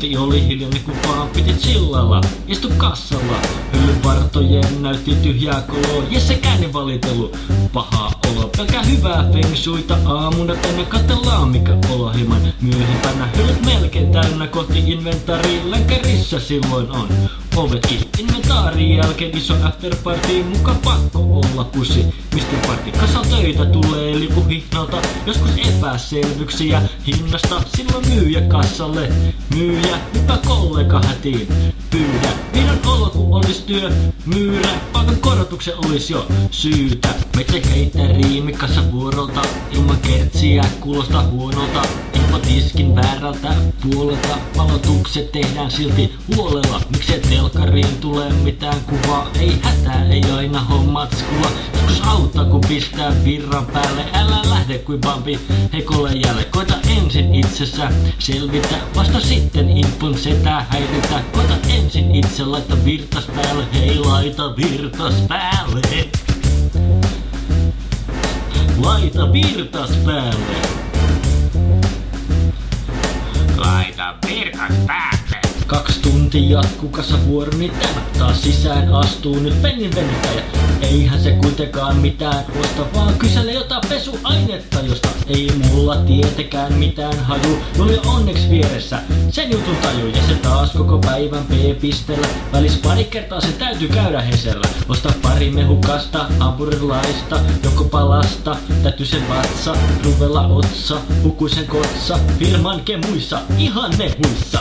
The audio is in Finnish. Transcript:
Koti oli hiljainen kun vaan piti chillalla. Istu kassalla, hyllyvartojen näytti tyhjää koloa. Ja sekään ei valitelu, paha olo. Pelkää hyvää feng shuita aamuna tänne katsellaan mikä olo hieman myöhempänä. Hyllyt melkein täynnä koti-inventaariin, länkärissä silloin on. Ovetkin inventaarin jälkeen iso afterparty, muka pakko olla pussi. Mr. Party kasal töitä tulee lipuhihnalta, joskus epäselvyyksiä hinnasta. Silloin myyjä kassalle, myyjä hyppää kollega hätiin. Pyydä, vihdoin olo kun olis työ, myyrä, palkan korotuksen olis jo syytä. Metsä heittää riimikassa vuorolta, ilman kertsiä kuulostaa huonolta. Info tiskin väärältä puolelta, valotukset tehdään silti huolella. Miksei telkkariin tule mitään kuvaa, ei hätää, ei aina hommat skula. Joskus auttaa kun pistää virran päälle, älä lähde kuin bambi heikolle jälle. Koita ensin itsessä selvitä, vasta sitten infon setää häiritä. Koita ensin itse laita virtas päälle, hei laita virtas päälle. Laita virtas päälle. Laita virtas päälle. 2 tuntia jatkuu kasavuoro, niin tämä taas sisään astuu nyt pennin venyttäjä. Eihän se kuitenkaan mitään osta, vaan kyselee jotain pesuainetta, josta ei mulla tietenkään mitään haju. Oli onneksi vieressä sen jutun taju, ja se taas koko päivän P-pistellä. Välis pari kertaa se täytyy käydä hesellä. Osta pari mehukasta, hampurilaista, joko palasta, täytyy sen vatsa, ruvella otsa, hukuisen kotsa, firman kemuissa, ihan ne huissa.